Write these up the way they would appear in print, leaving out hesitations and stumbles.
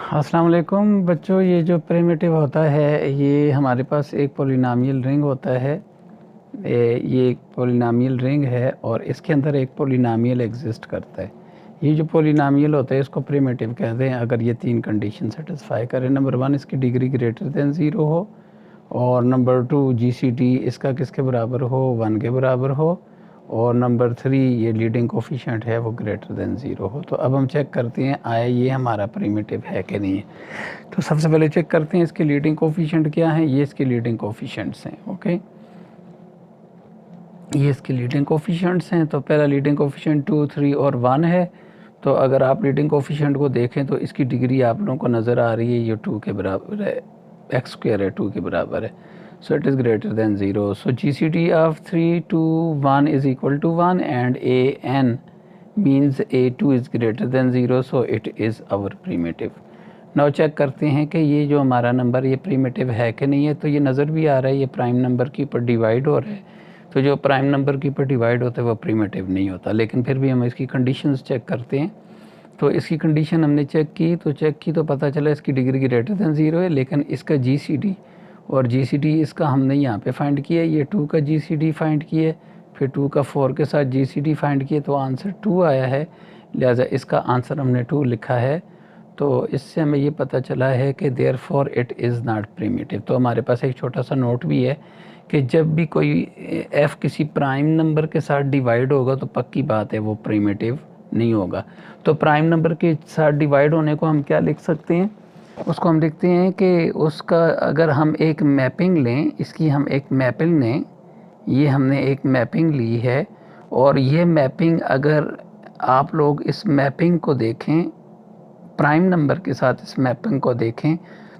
अस्सलाम वालेकुम बच्चों, ये जो प्रिमिटिव होता है ये हमारे पास एक पॉलिनॉमियल रिंग होता है। ये एक पॉलिनॉमियल रिंग है और इसके अंदर एक पॉलिनॉमियल एग्जिस्ट करता है। ये जो पॉलिनॉमियल होता है इसको प्रिमिटिव कहते हैं अगर ये तीन कंडीशन सेटिस्फाई करे। नंबर 1 इसकी डिग्री ग्रेटर देन 0 हो, और नंबर 2 जीसीडी इसका किसके बराबर हो, 1 के बराबर हो, और नंबर 3 ये लीडिंग कोफिशिएंट है वो ग्रेटर देन 0 हो। तो अब हम चेक करते हैं आया ये हमारा प्रिमिटिव है कि नहीं है। तो सबसे पहले चेक करते हैं इसके लीडिंग कोफिशिएंट क्या है। ये इसके लीडिंग कोफिशिएंट्स हैं। ओके, ये इसके लीडिंग कोफिशिएंट्स हैं। तो पहला लीडिंग कोफिशिएंट 2, 3 और 1 है। तो अगर आप लीडिंग कोफिशिएंट को देखें तो इसकी डिग्री आप लोगों को नज़र आ रही है, ये 2 के बराबर है, एक्स स्क्वायर है 2 के बराबर है। So it is greater than 0. So GCD of 3, 2, 1 is equal to 1 and AN means A2 is greater than 0. So it is our primitive. Now check करते हैं कि ये जो हमारा नंबर ये प्रीमिटिव है कि नहीं है। तो ये नज़र भी आ रहा है ये प्राइम नंबर के ऊपर डिवाइड हो रहा है। तो जो प्राइम नंबर के ऊपर डिवाइड होता है वो प्रीमिटिव नहीं होता। लेकिन फिर भी हम इसकी कंडीशंस चेक करते हैं। तो इसकी कंडीशन हमने चेक की तो पता चला इसकी डिग्री ग्रेटर दैन 0 है। लेकिन इसका GCD और GCD इसका हमने यहाँ पे फाइंड किया, ये 2 का GCD फाइंड किया, फिर 2 का 4 के साथ GCD फाइंड किया, तो आंसर 2 आया है। लिहाजा इसका आंसर हमने 2 लिखा है। तो इससे हमें ये पता चला है कि therefore it is not primitive. तो हमारे पास एक छोटा सा नोट भी है कि जब भी कोई f किसी प्राइम नंबर के साथ डिवाइड होगा तो पक्की बात है वो प्रिमिटिव नहीं होगा। तो प्राइम नंबर के साथ डिवाइड होने को हम क्या लिख सकते हैं, उसको हम लिखते हैं कि उसका अगर हम एक मैपिंग लें, इसकी हम एक मैपिंग लें, ये हमने एक मैपिंग ली है और ये मैपिंग अगर आप लोग इस मैपिंग को देखें, प्राइम नंबर के साथ इस मैपिंग को देखें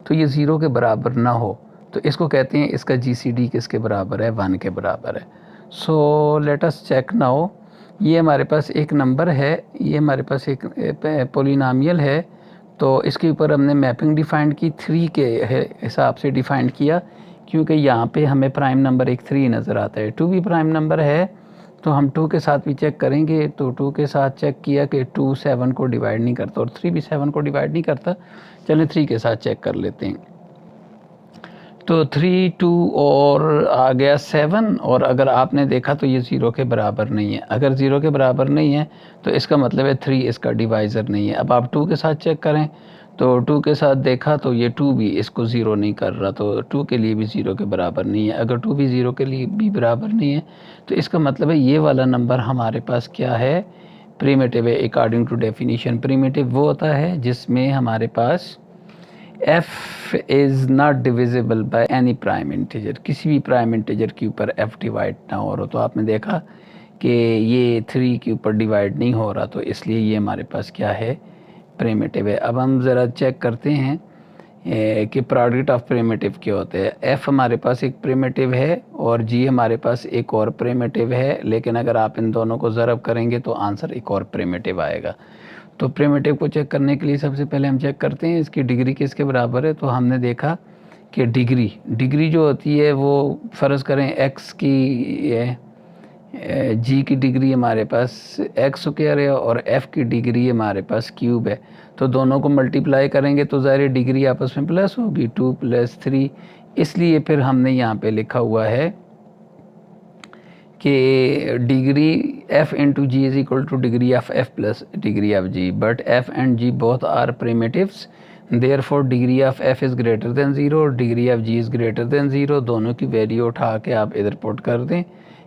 तो ये 0 के बराबर ना हो तो इसको कहते हैं इसका GCD किसके बराबर है, 1 के बराबर है। So let us check now. ये हमारे पास एक नंबर है, ये हमारे पास एक पॉलिनॉमियल है। तो इसके ऊपर हमने मैपिंग डिफाइंड की, 3 के हिसाब से डिफाइंड किया क्योंकि यहाँ पे हमें प्राइम नंबर एक 3 नज़र आता है। 2 भी प्राइम नंबर है तो हम 2 के साथ भी चेक करेंगे। तो 2 के साथ चेक किया कि 2 7 को डिवाइड नहीं करता और 3 भी 7 को डिवाइड नहीं करता। चलें 3 के साथ चेक कर लेते हैं। तो 3, 2 और आ गया 7, और अगर आपने देखा तो ये 0 के बराबर नहीं है। अगर 0 के बराबर नहीं है तो इसका मतलब है 3 इसका डिवाइज़र नहीं है। अब आप 2 के साथ चेक करें तो 2 के साथ देखा तो ये 2 भी इसको 0 नहीं कर रहा, तो 2 के लिए भी 0 के बराबर नहीं है। अगर 2 भी 0 के लिए भी बराबर नहीं है तो इसका मतलब है ये वाला नंबर हमारे पास क्या है, प्रीमिटिव है। अकॉर्डिंग टू डेफिनीशन प्रीमिटिव वो होता है जिसमें हमारे पास f is not divisible by any prime integer, किसी भी प्राइम इंटीजर के ऊपर f डिवाइड ना हो रहा। तो आपने देखा कि ये 3 के ऊपर डिवाइड नहीं हो रहा, तो इसलिए ये हमारे पास क्या है, प्रीमिटिव है। अब हम ज़रा चेक करते हैं कि प्रोडक्ट ऑफ प्रीमिटिव क्या होते हैं। f हमारे पास एक प्रीमिटिव है और g हमारे पास एक और प्रीमिटिव है, लेकिन अगर आप इन दोनों को ज़रब करेंगे तो आंसर एक और प्रीमिटिव आएगा। तो प्रीमिटिव को चेक करने के लिए सबसे पहले हम चेक करते हैं इसकी डिग्री किसके बराबर है। तो हमने देखा कि डिग्री जो होती है वो फ़र्ज़ करें x की g की डिग्री हमारे पास x स्क्वायर है और f की डिग्री हमारे पास क्यूब है। तो दोनों को मल्टीप्लाई करेंगे तो ज़ाहिर डिग्री आपस में प्लस होगी, 2 + 3। इसलिए फिर हमने यहाँ पे लिखा हुआ है कि degree f into g is equal to degree of f plus degree of g, but f and g both are primitives, therefore degree of f is greater than 0 और degree of g is greater than 0। दोनों की value उठा के आप इधर put कर दें,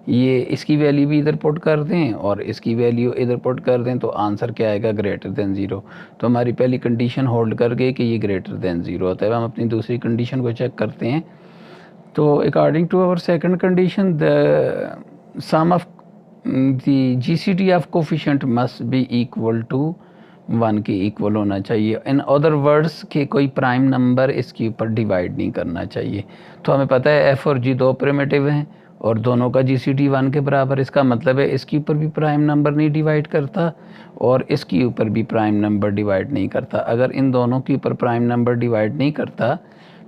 ये इसकी वैल्यू भी इधर पुट कर दें और इसकी वैल्यू इधर पुट कर दें, तो आंसर क्या आएगा, ग्रेटर देन 0। तो हमारी पहली कंडीशन होल्ड कर गई कि ये ग्रेटर देन 0 होता है। हम अपनी दूसरी कंडीशन को चेक करते हैं। तो according to our second condition the sum of the GCD of coefficient must be equal to 1 के इक्वल होना चाहिए। इन अदर वर्ड्स के कोई प्राइम नंबर इसके ऊपर डिवाइड नहीं करना चाहिए। तो हमें पता है f और g दो प्रिमिटिव हैं और दोनों का GCD 1 के बराबर, इसका मतलब है इसके ऊपर भी प्राइम नंबर नहीं डिवाइड करता और इसके ऊपर भी प्राइम नंबर डिवाइड नहीं करता। अगर इन दोनों के ऊपर प्राइम नंबर डिवाइड नहीं करता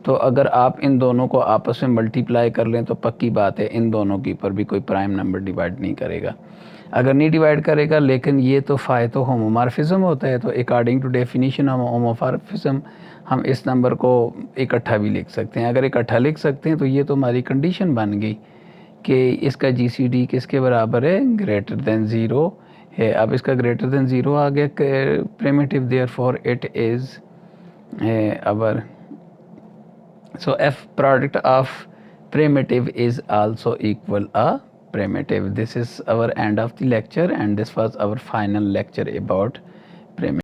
तो अगर आप इन दोनों को आपस में मल्टीप्लाई कर लें तो पक्की बात है इन दोनों के ऊपर भी कोई प्राइम नंबर डिवाइड नहीं करेगा। अगर नहीं डिवाइड करेगा, लेकिन ये तो फाई तो होमोमॉर्फिज्म होता है, तो according to definition of homomorphism हम इस नंबर को इकट्ठा भी लिख सकते हैं। अगर इकट्ठा लिख सकते हैं तो ये तो हमारी कंडीशन बन गई कि इसका जीसीडी किसके बराबर है, ग्रेटर देन ज़ीरो है। अब इसका ग्रेटर देन ज़ीरो आ गया primitive, therefore it is our so f product of primitive is also equal a primitive. This is our end of the lecture, and this was our final lecture about primitive.